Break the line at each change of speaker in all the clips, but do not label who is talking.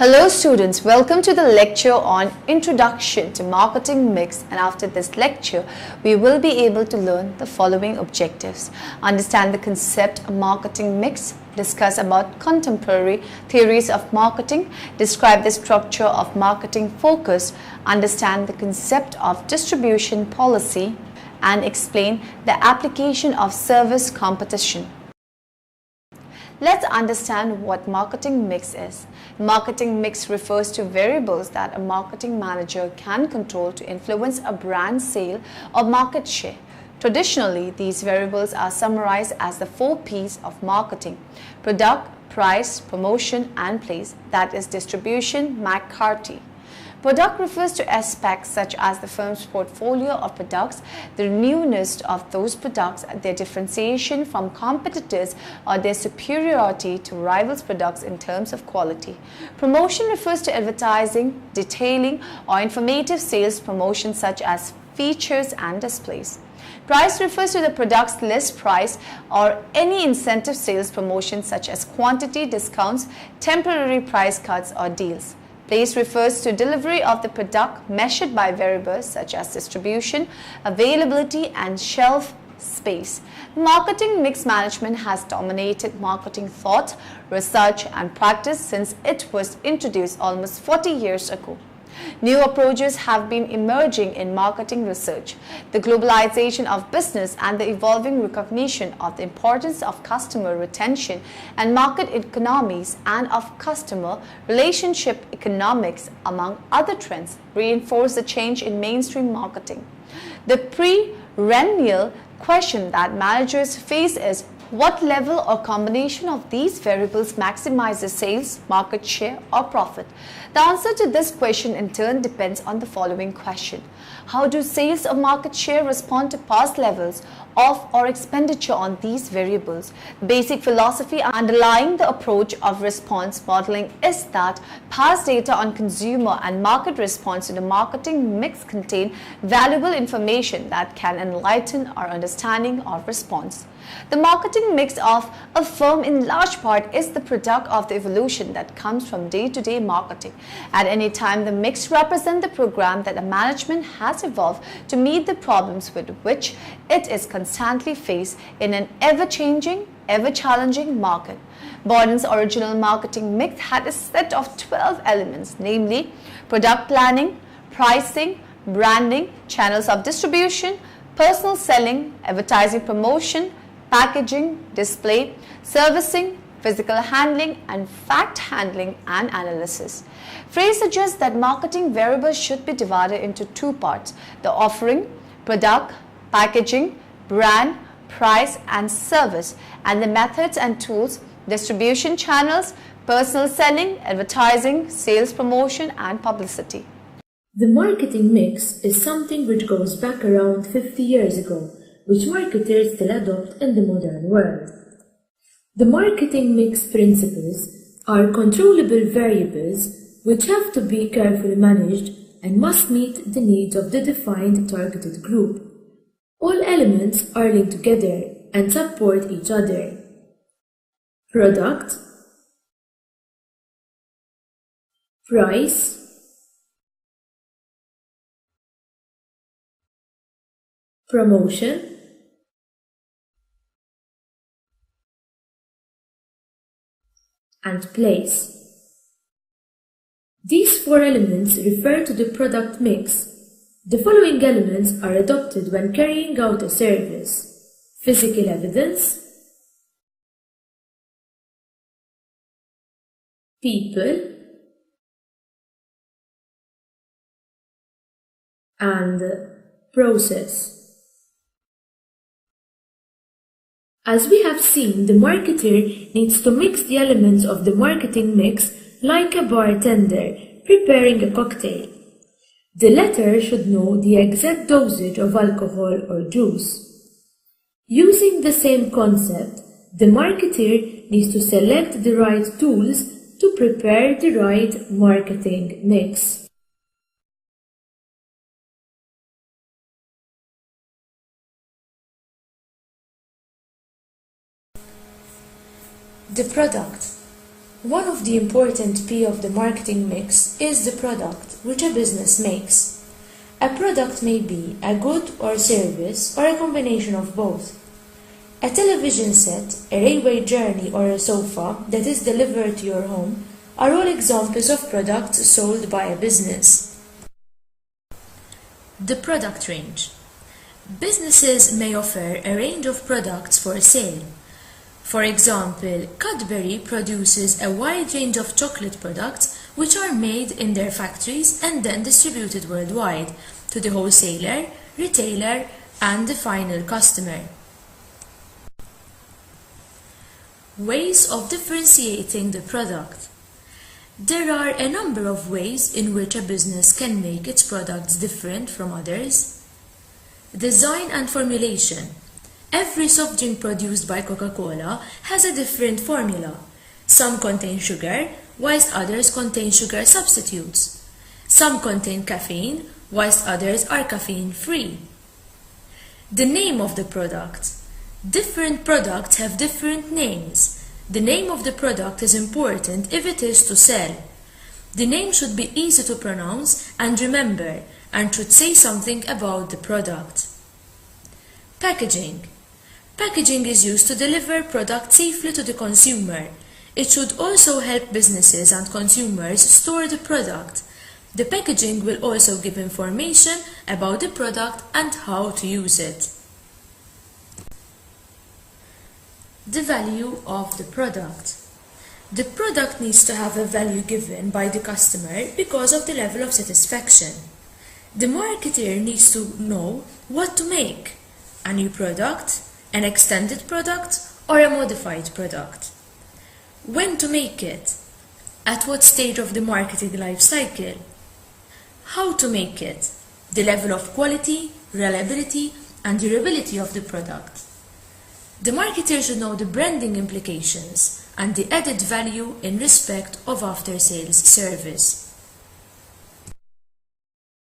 Hello students, welcome to the lecture on Introduction to Marketing Mix, and after this lecture we will be able to learn the following objectives. Understand the concept of marketing mix, discuss about contemporary theories of marketing, describe the structure of marketing focus, understand the concept of distribution policy, and explain the application of service competition. Let's understand what marketing mix is. Marketing mix refers to variables that a marketing manager can control to influence a brand sale or market share. Traditionally, these variables are summarized as the 4 P's of marketing: product, price, promotion, and place, that is distribution, McCarthy. Product refers to aspects such as the firm's portfolio of products, the newness of those products, their differentiation from competitors, or their superiority to rivals' products in terms of quality. Promotion refers to advertising, detailing, or informative sales promotion such as features and displays. Price refers to the product's list price or any incentive sales promotion such as quantity discounts, temporary price cuts, or deals. Place refers to delivery of the product measured by variables such as distribution, availability, and shelf space. Marketing mix management has dominated marketing thought, research, and practice since it was introduced almost 40 years ago. New approaches have been emerging in marketing research. The globalization of business and the evolving recognition of the importance of customer retention and market economies and of customer relationship economics, among other trends, reinforce the change in mainstream marketing. The perennial question that managers face is, what level or combination of these variables maximizes sales, market share, or profit? The answer to this question in turn depends on the following question. How do sales or market share respond to past levels of or expenditure on these variables? The basic philosophy underlying the approach of response modeling is that past data on consumer and market response to the marketing mix contain valuable information that can enlighten our understanding of response. The marketing mix of a firm in large part is the product of the evolution that comes from day-to-day marketing. At any time, the mix represents the program that the management has evolved to meet the problems with which it is constantly faced in an ever-changing, ever-challenging market. Borden's original marketing mix had a set of 12 elements, namely product planning, pricing, branding, channels of distribution, personal selling, advertising promotion, packaging, display, servicing, physical handling, and fact handling and analysis. Phrase suggests that marketing variables should be divided into 2 parts: the offering, product, packaging, brand, price, and service, and the methods and tools, distribution channels, personal selling, advertising, sales promotion, and publicity.
The marketing mix is something which goes back around 50 years ago, which marketers still adopt in the modern world. The marketing mix principles are controllable variables which have to be carefully managed and must meet the needs of the defined targeted group. All elements are linked together and support each other. Product, price, promotion, and place. These 4 elements refer to the product mix. The following elements are adopted when carrying out a service: physical evidence, people, and process. As we have seen, the marketer needs to mix the elements of the marketing mix like a bartender preparing a cocktail. The latter should know the exact dosage of alcohol or juice. Using the same concept, the marketer needs to select the right tools to prepare the right marketing mix. The product. One of the important P of the marketing mix is the product which a business makes. A product may be a good or service or a combination of both. A television set, a railway journey or a sofa that is delivered to your home are all examples of products sold by a business. The product range. Businesses may offer a range of products for sale. For example, Cadbury produces a wide range of chocolate products which are made in their factories and then distributed worldwide to the wholesaler, retailer, and the final customer. Ways of differentiating the product. There are a number of ways in which a business can make its products different from others. Design and formulation. Every soft drink produced by Coca-Cola has a different formula. Some contain sugar, whilst others contain sugar substitutes. Some contain caffeine, whilst others are caffeine-free. The name of the product. Different products have different names. The name of the product is important if it is to sell. The name should be easy to pronounce and remember and should say something about the product. Packaging. Packaging is used to deliver products safely to the consumer. It should also help businesses and consumers store the product. The packaging will also give information about the product and how to use it. The value of the product. The product needs to have a value given by the customer because of the level of satisfaction. The marketer needs to know what to make: a new product, an extended product, or a modified product. When to make it? At what stage of the marketing life cycle? How to make it? The level of quality, reliability, and durability of the product. The marketer should know the branding implications and the added value in respect of after-sales service.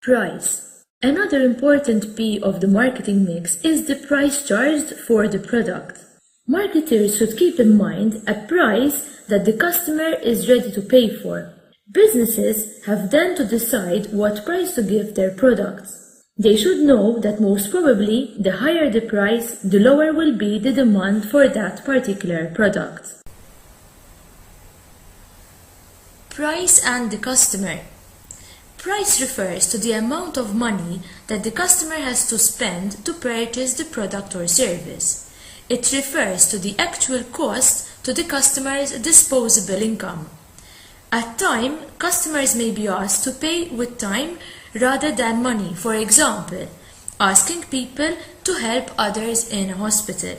Price. Another important P of the marketing mix is the price charged for the product. Marketers should keep in mind a price that the customer is ready to pay for. Businesses have then to decide what price to give their products. They should know that most probably the higher the price, the lower will be the demand for that particular product. Price and the customer. Price refers to the amount of money that the customer has to spend to purchase the product or service. It refers to the actual cost to the customer's disposable income. At times, customers may be asked to pay with time rather than money, for example, asking people to help others in a hospital.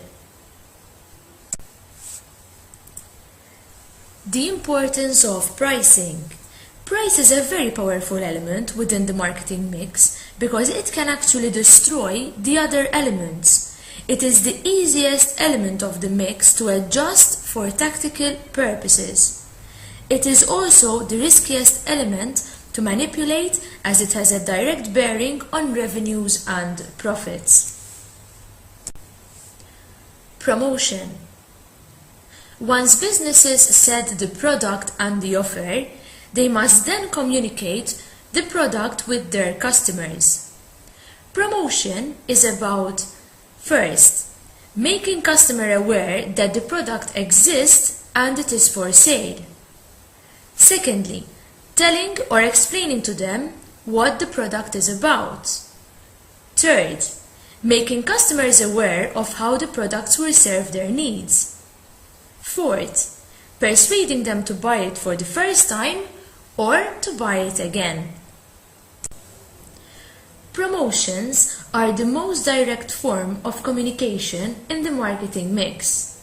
The importance of pricing. Price is a very powerful element within the marketing mix because it can actually destroy the other elements. It is the easiest element of the mix to adjust for tactical purposes. It is also the riskiest element to manipulate as it has a direct bearing on revenues and profits. Promotion. Once businesses set the product and the offer, they must then communicate the product with their customers. Promotion is about, first, making customer aware that the product exists and it is for sale. Secondly, telling or explaining to them what the product is about. Third, making customers aware of how the products will serve their needs. Fourth, persuading them to buy it for the first time or to buy it again. Promotions are the most direct form of communication in the marketing mix.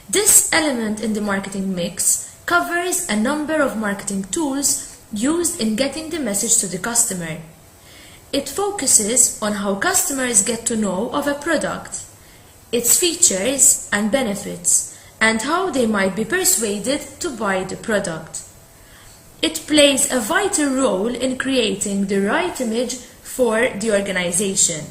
This element in the marketing mix covers a number of marketing tools used in getting the message to the customer. It focuses on how customers get to know of a product, its features and benefits, and how they might be persuaded to buy the product. It plays a vital role in creating the right image for the organization.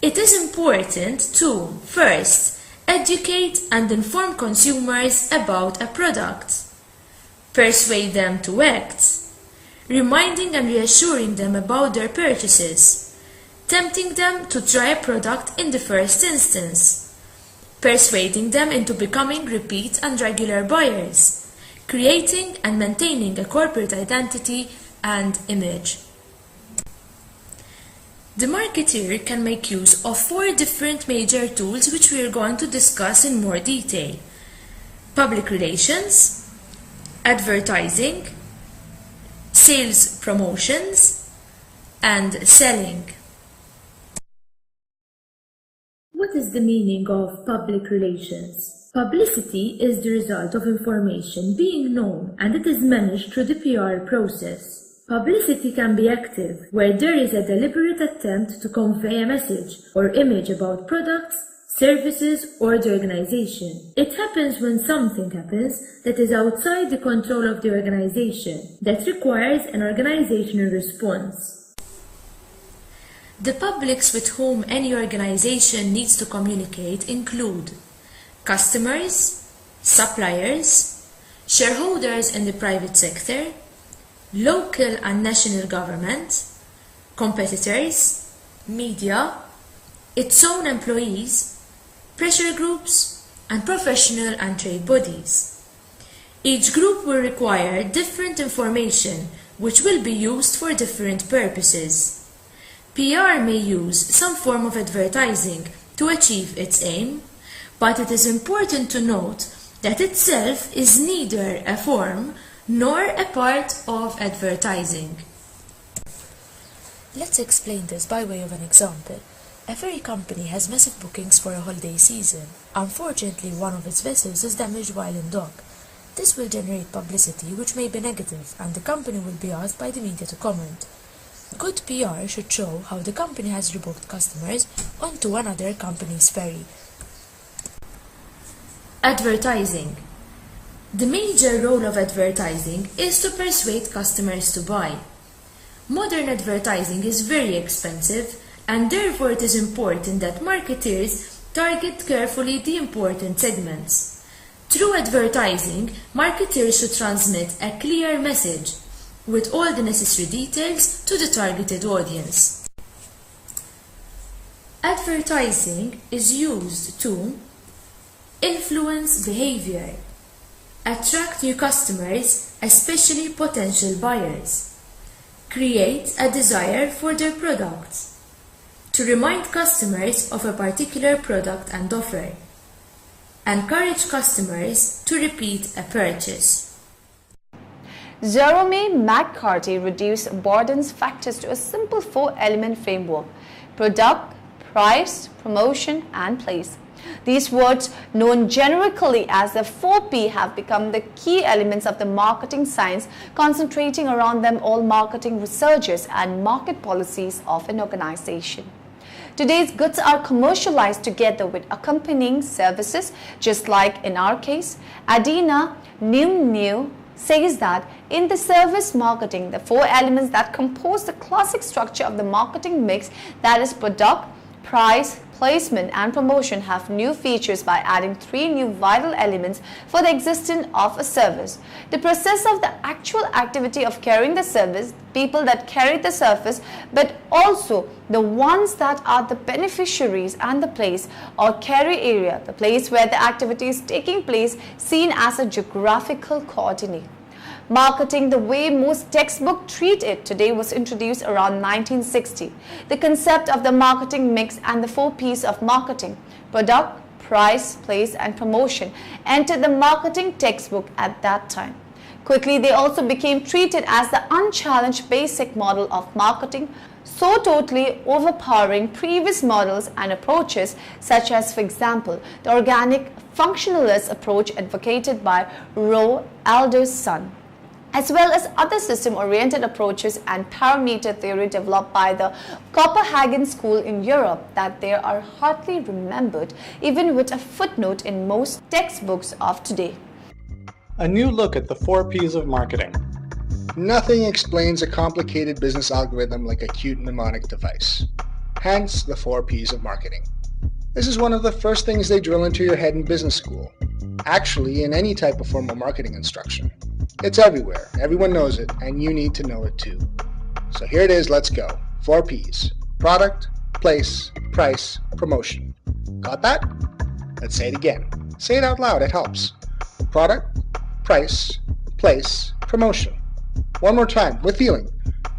It is important to, first, educate and inform consumers about a product, persuade them to act, reminding and reassuring them about their purchases, tempting them to try a product in the first instance, persuading them into becoming repeat and regular buyers, creating and maintaining a corporate identity and image. The marketer can make use of 4 different major tools which we are going to discuss in more detail: public relations, advertising, sales promotions, and selling. What is the meaning of public relations? Publicity is the result of information being known, and it is managed through the PR process. Publicity can be active, where there is a deliberate attempt to convey a message or image about products, services, or the organization. It happens when something happens that is outside the control of the organization, that requires an organizational response. The publics with whom any organization needs to communicate include customers, suppliers, shareholders in the private sector, local and national government, competitors, media, its own employees, pressure groups, and professional and trade bodies. Each group will require different information which will be used for different purposes. PR may use some form of advertising to achieve its aim, but it is important to note that itself is neither a form nor a part of advertising.
Let's explain this by way of an example. A ferry company has massive bookings for a holiday season. Unfortunately, one of its vessels is damaged while in dock. This will generate publicity which may be negative, and the company will be asked by the media to comment. Good PR should show how the company has rebooked customers onto another company's ferry.
Advertising. The major role of advertising is to persuade customers to buy. Modern advertising is very expensive, and therefore it is important that marketers target carefully the important segments. Through advertising, marketers should transmit a clear message with all the necessary details to the targeted audience. Advertising is used to influence behavior, attract new customers, especially potential buyers, create a desire for their products, to remind customers of a particular product and offer, encourage customers to repeat a purchase.
Jerome McCarthy reduced Borden's factors to a simple 4-element framework: product, price, promotion, and place. These words, known generically as the 4P, have become the key elements of the marketing science, concentrating around them all marketing researchers and market policies of an organization. Today's goods are commercialized together with accompanying services, just like in our case. Adina Nimniu says that in the service marketing, the 4 elements that compose the classic structure of the marketing mix, that is product, price, placement, and promotion, have new features by adding 3 new vital elements for the existence of a service: the process of the actual activity of carrying the service, people that carry the service, but also the ones that are the beneficiaries, and the place or carry area, the place where the activity is taking place, seen as a geographical coordinate. Marketing, the way most textbooks treat it today, was introduced around 1960. The concept of the marketing mix and the 4 P's of marketing, product, price, place, and promotion, entered the marketing textbook at that time. Quickly, they also became treated as the unchallenged basic model of marketing, so totally overpowering previous models and approaches, such as, for example, the organic functionalist approach advocated by Roe Aldersson, as well as other system-oriented approaches and parameter theory developed by the Copenhagen School in Europe, that they are hardly remembered, even with a footnote in most textbooks of today.
A new look at the 4 P's of marketing.
Nothing explains a complicated business algorithm like a cute mnemonic device. Hence the 4 P's of marketing. This is one of the first things they drill into your head in business school. Actually, in any type of formal marketing instruction. It's everywhere, everyone knows it, and you need to know it too. So here it is, let's go. 4 P's. Product, place, price, promotion. Got that? Let's say it again. Say it out loud, it helps. Product, price, place, promotion. One more time, with feeling.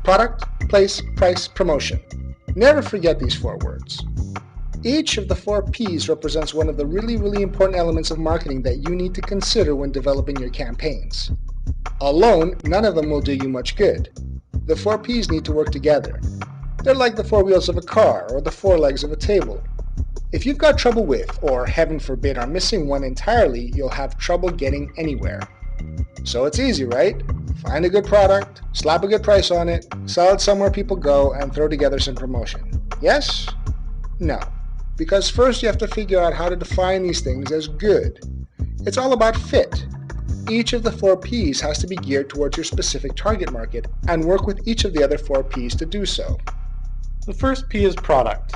Product, place, price, promotion. Never forget these 4 words. Each of the 4 P's represents one of the really important elements of marketing that you need to consider when developing your campaigns. Alone, none of them will do you much good. The 4 P's need to work together. They're like the 4 wheels of a car or the 4 legs of a table. If you've got trouble with, or heaven forbid are missing one entirely, you'll have trouble getting anywhere. So it's easy, right? Find a good product, slap a good price on it, sell it somewhere people go, and throw together some promotion. Yes? No. Because first you have to figure out how to define these things as good. It's all about fit. Each of the 4 P's has to be geared towards your specific target market and work with each of the other 4 P's to do so.
The first P is product.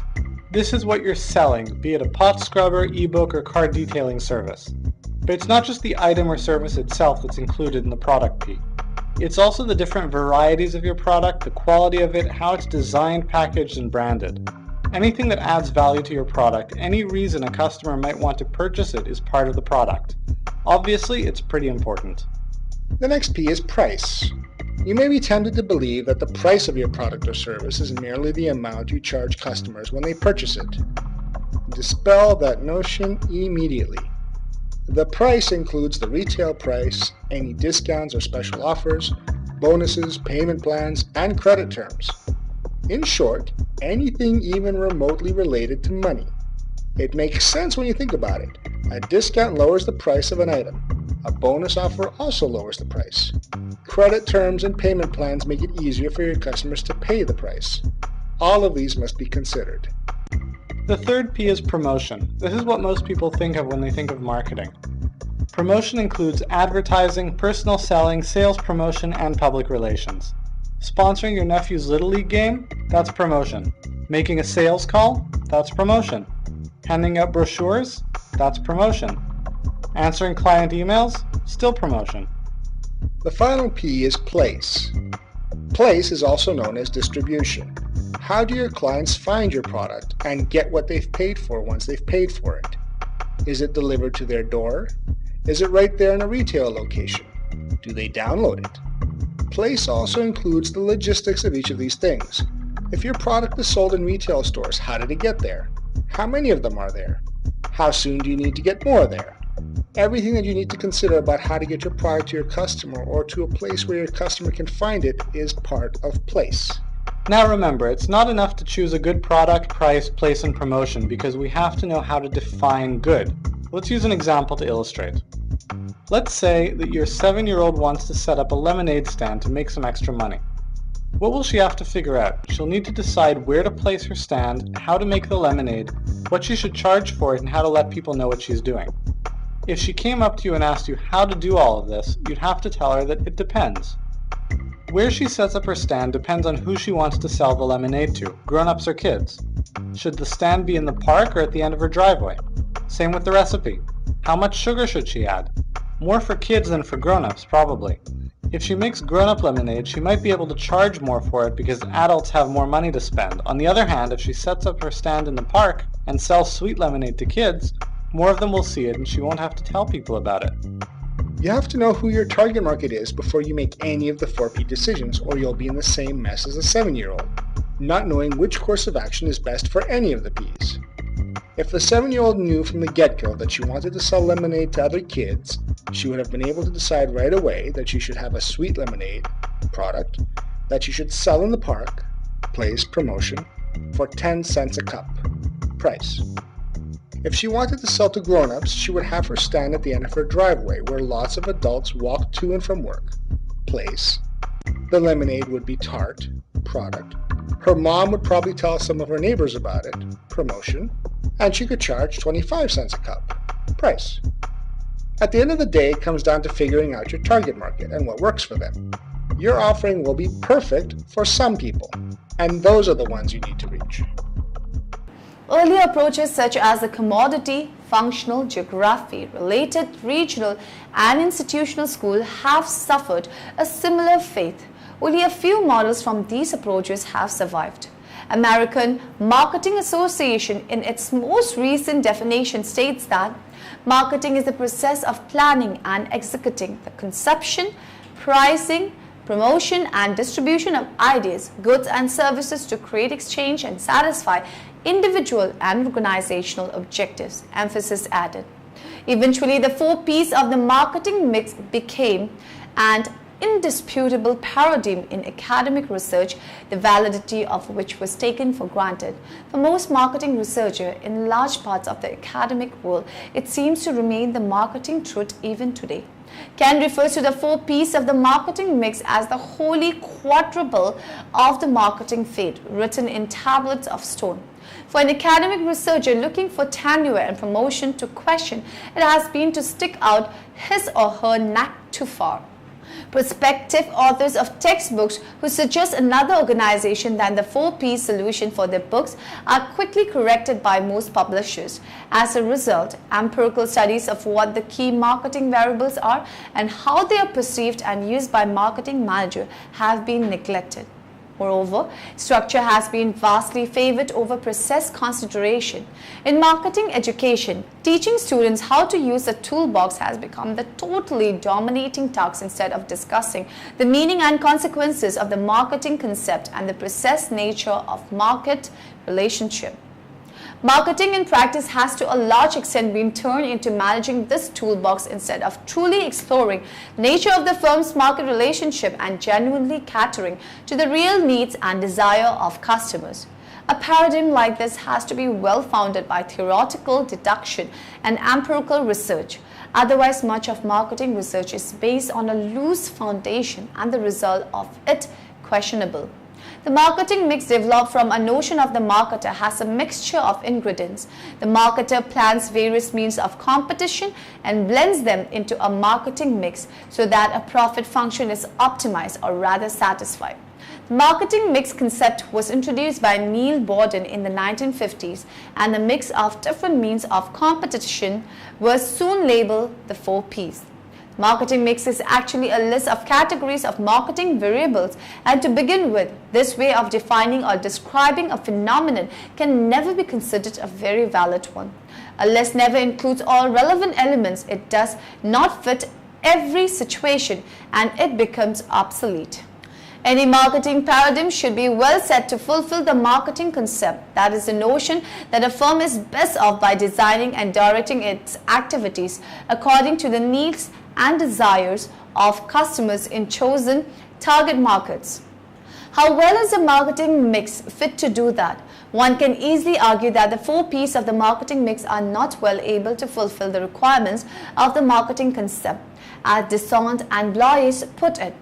This is what you're selling, be it a pot scrubber, ebook, or car detailing service. But it's not just the item or service itself that's included in the product P. It's also the different varieties of your product, the quality of it, how it's designed, packaged, and branded. Anything that adds value to your product, any reason a customer might want to purchase it is part of the product. Obviously, it's pretty important.
The next P is price. You may be tempted to believe that the price of your product or service is merely the amount you charge customers when they purchase it. Dispel that notion immediately. The price includes the retail price, any discounts or special offers, bonuses, payment plans, and credit terms. In short, anything even remotely related to money. It makes sense when you think about it. A discount lowers the price of an item. A bonus offer also lowers the price. Credit terms and payment plans make it easier for your customers to pay the price. All of these must be considered.
The third P is promotion. This is what most people think of when they think of marketing. Promotion includes advertising, personal selling, sales promotion, and public relations. Sponsoring your nephew's Little League game? That's promotion. Making a sales call? That's promotion. Handing out brochures? That's promotion. Answering client emails? Still promotion.
The final P is place. Place is also known as distribution. How do your clients find your product and get what they've paid for once they've paid for it? Is it delivered to their door? Is it right there in a retail location? Do they download it? Place also includes the logistics of each of these things. If your product is sold in retail stores, how did it get there? How many of them are there? How soon do you need to get more there? Everything that you need to consider about how to get your product to your customer or to a place where your customer can find it is part of place.
Now remember, it's not enough to choose a good product, price, place, and promotion because we have to know how to define good. Let's use an example to illustrate. Let's say that your 7-year-old wants to set up a lemonade stand to make some extra money. What will she have to figure out? She'll need to decide where to place her stand, how to make the lemonade, what she should charge for it, and how to let people know what she's doing. If she came up to you and asked you how to do all of this, you'd have to tell her that it depends. Where she sets up her stand depends on who she wants to sell the lemonade to, grown-ups or kids. Should the stand be in the park or at the end of her driveway? Same with the recipe. How much sugar should she add? More for kids than for grown-ups, probably. If she makes grown-up lemonade, she might be able to charge more for it because adults have more money to spend. On the other hand, if she sets up her stand in the park and sells sweet lemonade to kids, more of them will see it and she won't have to tell people about it.
You have to know who your target market is before you make any of the 4P decisions, or you'll be in the same mess as a 7-year-old, not knowing which course of action is best for any of the P's. If the 7-year-old knew from the get-go that she wanted to sell lemonade to other kids, she would have been able to decide right away that she should have a sweet lemonade product that she should sell in the park, place, promotion, for 10 cents a cup, price. If she wanted to sell to grown-ups, she would have her stand at the end of her driveway where lots of adults walk to and from work, place. The lemonade would be tart, product. Her mom would probably tell some of her neighbors about it, promotion, and she could charge 25 cents a cup, price. At the end of the day, it comes down to figuring out your target market and what works for them. Your offering will be perfect for some people, and those are the ones you need to reach.
Earlier approaches such as the commodity, functional, geography, related, regional, and institutional school have suffered a similar fate. Only a few models from these approaches have survived. American Marketing Association, in its most recent definition, states that marketing is the process of planning and executing the conception, pricing, promotion, and distribution of ideas, goods, and services to create, exchange, and satisfy individual and organizational objectives. Emphasis added. Eventually, the 4 P's of the marketing mix became an indisputable paradigm in academic research, the validity of which was taken for granted. For most marketing researchers in large parts of the academic world, it seems to remain the marketing truth even today. Ken refers to the 4 P's of the marketing mix as the holy quadruple of the marketing fate, written in tablets of stone. For an academic researcher looking for tenure and promotion to question, it has been to stick out his or her neck too far. Prospective authors of textbooks who suggest another organization than the 4 P solution for their books are quickly corrected by most publishers. As a result, empirical studies of what the key marketing variables are and how they are perceived and used by marketing managers have been neglected. Moreover, structure has been vastly favored over process consideration. In marketing education, teaching students how to use a toolbox has become the totally dominating task instead of discussing the meaning and consequences of the marketing concept and the process nature of market relationship. Marketing in practice has to a large extent been turned into managing this toolbox instead of truly exploring the nature of the firm's market relationship and genuinely catering to the real needs and desire of customers. A paradigm like this has to be well founded by theoretical deduction and empirical research. Otherwise, much of marketing research is based on a loose foundation and the result of it questionable. The marketing mix developed from a notion of the marketer has a mixture of ingredients. The marketer plans various means of competition and blends them into a marketing mix so that a profit function is optimized or rather satisfied. The marketing mix concept was introduced by Neil Borden in the 1950s, and the mix of different means of competition was soon labeled the 4 Ps. Marketing mix is actually a list of categories of marketing variables, and to begin with, this way of defining or describing a phenomenon can never be considered a very valid one. A list never includes all relevant elements. It does not fit every situation and it becomes obsolete. Any marketing paradigm should be well set to fulfill the marketing concept, that is the notion that a firm is best off by designing and directing its activities according to the needs and desires of customers in chosen target markets. How well is the marketing mix fit to do that? One can easily argue that the 4 Ps of the marketing mix are not well able to fulfill the requirements of the marketing concept, as Descent and Blois put it.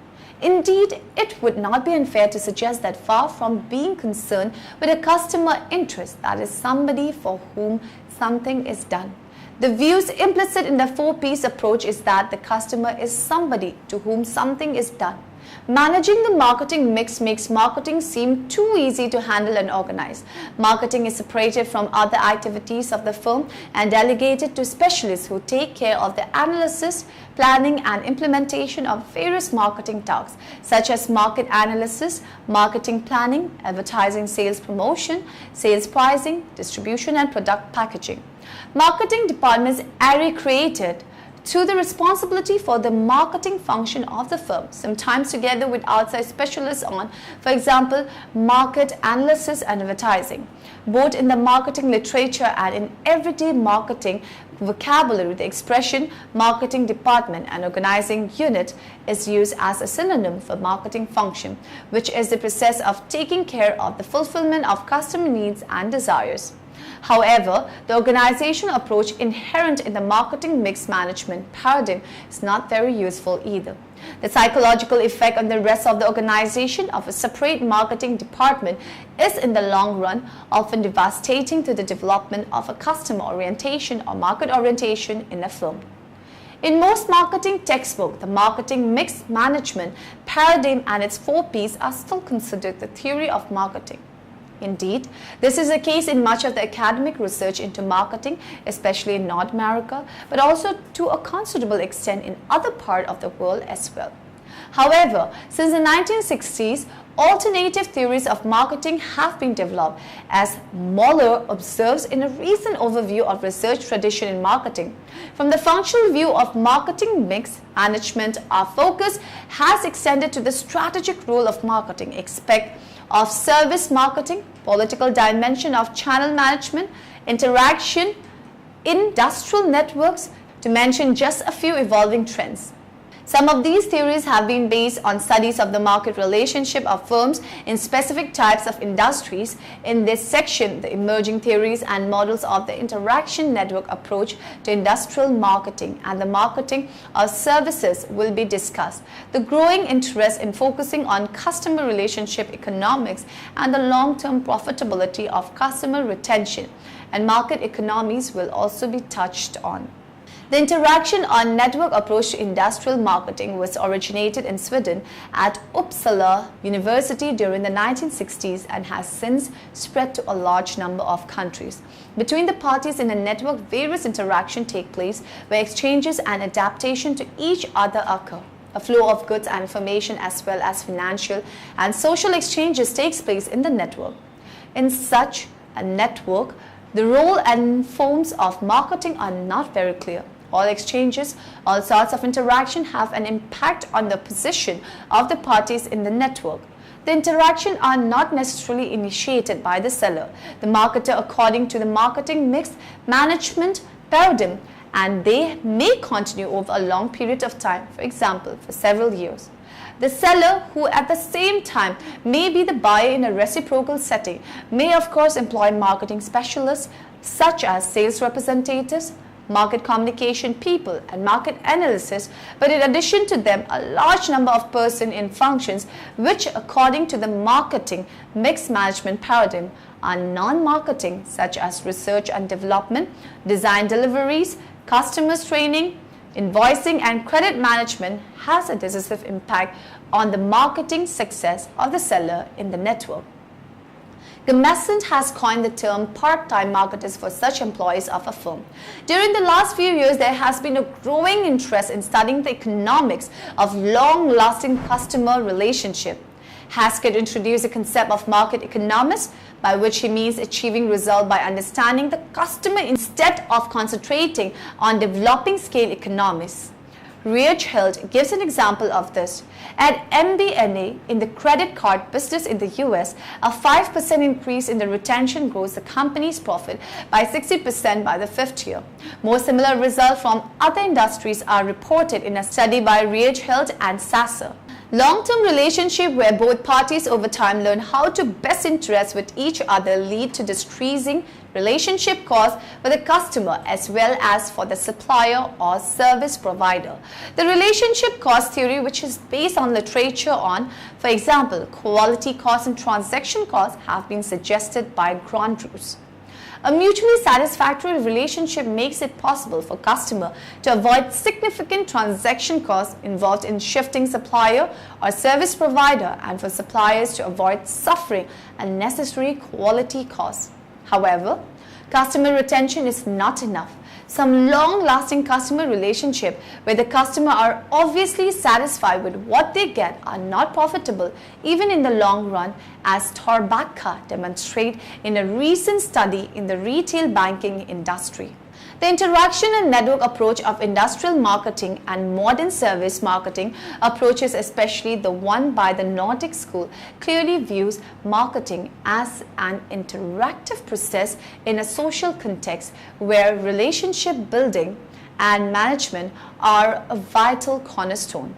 Indeed, it would not be unfair to suggest that far from being concerned with a customer interest, that is somebody for whom something is done, the views implicit in the 4 Ps approach is that the customer is somebody to whom something is done. Managing the marketing mix makes marketing seem too easy to handle and organize. Marketing is separated from other activities of the firm and delegated to specialists who take care of the analysis, planning, and implementation of various marketing tasks, such as market analysis, marketing planning, advertising, sales promotion, sales pricing, distribution, and product packaging. Marketing departments are recreated to the responsibility for the marketing function of the firm, sometimes together with outside specialists on, for example, market analysis and advertising. Both in the marketing literature and in everyday marketing vocabulary, the expression marketing department and organizing unit is used as a synonym for marketing function, which is the process of taking care of the fulfillment of customer needs and desires. However, the organizational approach inherent in the marketing mix management paradigm is not very useful either. The psychological effect on the rest of the organization of a separate marketing department is in the long run often devastating to the development of a customer orientation or market orientation in a firm. In most marketing textbooks, the marketing mix management paradigm and its 4 Ps are still considered the theory of marketing. Indeed, this is the case in much of the academic research into marketing, especially in North America, but also to a considerable extent in other parts of the world as well. However, since the 1960s, alternative theories of marketing have been developed, as Moller observes in a recent overview of research tradition in marketing. From the functional view of marketing mix management, our focus has extended to the strategic role of marketing, of service marketing, political dimension of channel management, interaction, industrial networks, to mention just a few evolving trends. Some of these theories have been based on studies of the market relationship of firms in specific types of industries. In this section, the emerging theories and models of the interaction network approach to industrial marketing and the marketing of services will be discussed. The growing interest in focusing on customer relationship economics and the long-term profitability of customer retention and market economies will also be touched on. The interaction on network approach to industrial marketing was originated in Sweden at Uppsala University during the 1960s and has since spread to a large number of countries. Between the parties in a network, various interactions take place where exchanges and adaptation to each other occur. A flow of goods and information as well as financial and social exchanges takes place in the network. In such a network, the role and forms of marketing are not very clear. All exchanges, all sorts of interaction have an impact on the position of the parties in the network. The interaction are not necessarily initiated by the seller, the marketer according to the marketing mix management paradigm, and they may continue over a long period of time, for example, for several years. The seller, who at the same time may be the buyer in a reciprocal setting, may of course employ marketing specialists such as sales representatives, market communication people and market analysts, but in addition to them a large number of persons in functions which according to the marketing mix management paradigm are non-marketing, such as research and development, design deliveries, customers training, invoicing and credit management has a decisive impact on the marketing success of the seller in the network. Gumescent has coined the term part-time marketers for such employees of a firm. During the last few years, there has been a growing interest in studying the economics of long-lasting customer relationship. Haskett introduced the concept of market economics, by which he means achieving result by understanding the customer instead of concentrating on developing scale economics. Reichheld gives an example of this. At MBNA, in the credit card business in the US, a 5% increase in the retention grows the company's profit by 60% by the 5th year. More similar results from other industries are reported in a study by Reichheld and Sasser. Long-term relationship where both parties over time learn how to best interact with each other lead to decreasing relationship costs for the customer as well as for the supplier or service provider. The relationship cost theory, which is based on literature on, for example, quality costs and transaction costs, have been suggested by Grandrews. A mutually satisfactory relationship makes it possible for customer to avoid significant transaction costs involved in shifting supplier or service provider and for suppliers to avoid suffering unnecessary quality costs. However, customer retention is not enough. Some long-lasting customer relationship where the customer are obviously satisfied with what they get are not profitable even in the long run, as Tarbacca demonstrated in a recent study in the retail banking industry. The interaction and network approach of industrial marketing and modern service marketing approaches, especially the one by the Nordic school, clearly views marketing as an interactive process in a social context where relationship building and management are a vital cornerstone.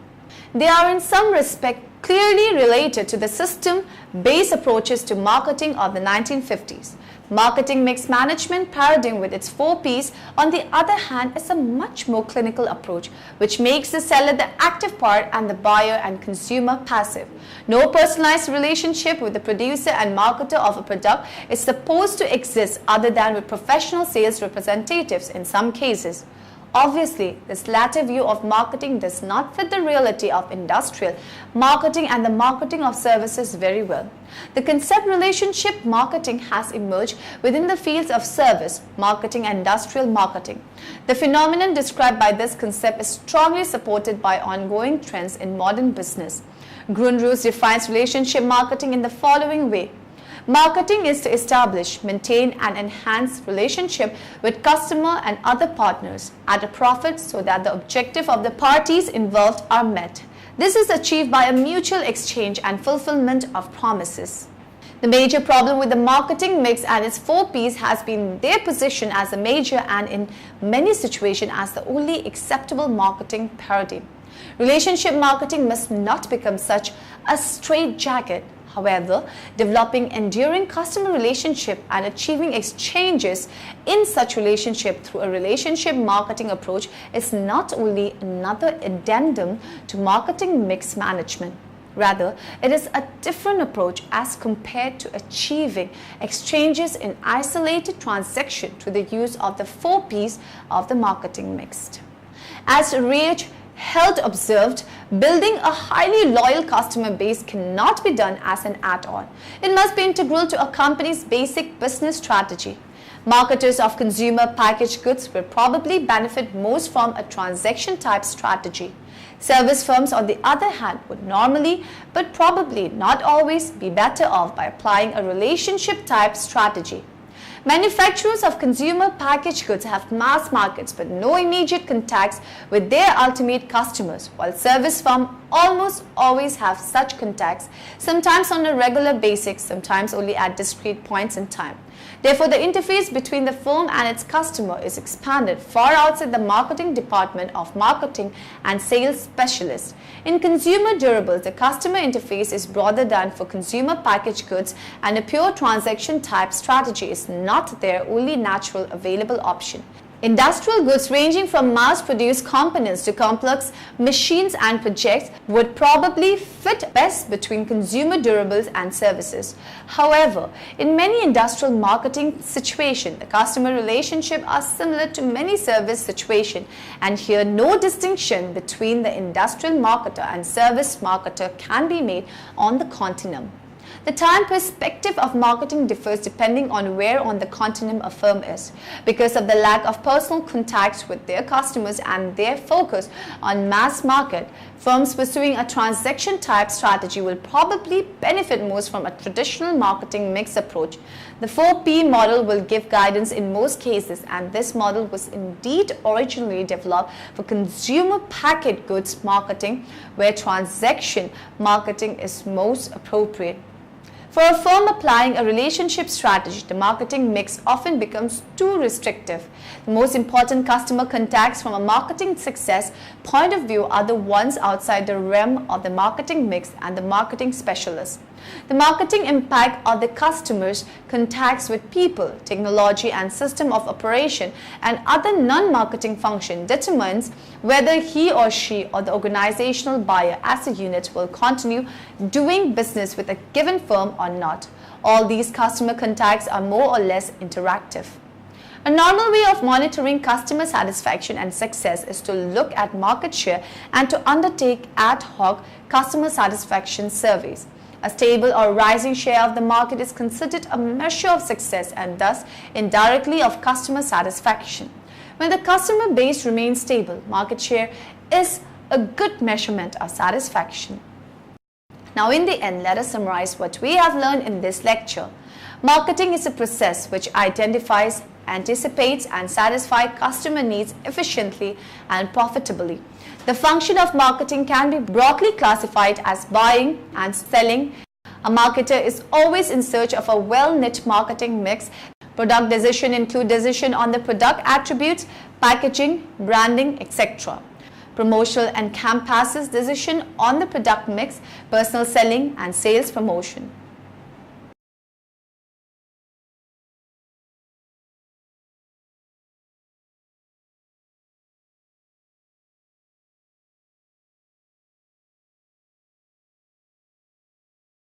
They are in some respect clearly related to the system-based approaches to marketing of the 1950s. Marketing mix management paradigm with its 4 Ps, on the other hand, is a much more clinical approach, which makes the seller the active part and the buyer and consumer passive. No personalized relationship with the producer and marketer of a product is supposed to exist other than with professional sales representatives in some cases. Obviously, this latter view of marketing does not fit the reality of industrial marketing and the marketing of services very well. The concept relationship marketing has emerged within the fields of service, marketing and industrial marketing. The phenomenon described by this concept is strongly supported by ongoing trends in modern business. Grundrose defines relationship marketing in the following way. Marketing is to establish, maintain and enhance relationship with customer and other partners at a profit so that the objective of the parties involved are met. This is achieved by a mutual exchange and fulfillment of promises. The major problem with the marketing mix and its 4 Ps has been their position as a major and in many situations as the only acceptable marketing paradigm. Relationship marketing must not become such a straitjacket. However, developing enduring customer relationship and achieving exchanges in such relationship through a relationship marketing approach is not only another addendum to marketing mix management. Rather, it is a different approach as compared to achieving exchanges in isolated transaction through the use of the 4 Ps of the marketing mix. As Rage Held observed, building a highly loyal customer base cannot be done as an add-on. It must be integral to a company's basic business strategy. Marketers of consumer packaged goods will probably benefit most from a transaction type strategy. Service firms, on the other hand, would normally, but probably not always, be better off by applying a relationship type strategy. Manufacturers of consumer packaged goods have mass markets but no immediate contacts with their ultimate customers, while service firms almost always have such contacts, sometimes on a regular basis, sometimes only at discrete points in time. Therefore, the interface between the firm and its customer is expanded far outside the marketing department of marketing and sales specialists. In consumer durables, the customer interface is broader than for consumer packaged goods, and a pure transaction type strategy is not their only natural available option. Industrial goods ranging from mass-produced components to complex machines and projects would probably fit best between consumer durables and services. However, in many industrial marketing situations, the customer relationships are similar to many service situations, and here no distinction between the industrial marketer and service marketer can be made on the continuum. The time perspective of marketing differs depending on where on the continuum a firm is. Because of the lack of personal contacts with their customers and their focus on mass market, firms pursuing a transaction type strategy will probably benefit most from a traditional marketing mix approach. The 4P model will give guidance in most cases, and this model was indeed originally developed for consumer packaged goods marketing, where transaction marketing is most appropriate. For a firm applying a relationship strategy, the marketing mix often becomes too restrictive. The most important customer contacts from a marketing success point of view are the ones outside the realm of the marketing mix and the marketing specialist. The marketing impact of the customer's contacts with people, technology and system of operation and other non-marketing function determines whether he or she or the organizational buyer as a unit will continue doing business with a given firm or not. All these customer contacts are more or less interactive. A normal way of monitoring customer satisfaction and success is to look at market share and to undertake ad hoc customer satisfaction surveys. A stable or rising share of the market is considered a measure of success and thus indirectly of customer satisfaction. When the customer base remains stable, market share is a good measurement of satisfaction. Now in the end, let us summarize what we have learned in this lecture. Marketing is a process which identifies, anticipates and satisfies customer needs efficiently and profitably. The function of marketing can be broadly classified as buying and selling. A marketer is always in search of a well-knit marketing mix. Product decision include decision on the product attributes, packaging, branding, etc. Promotional encompasses decision on the product mix, personal selling and sales promotion.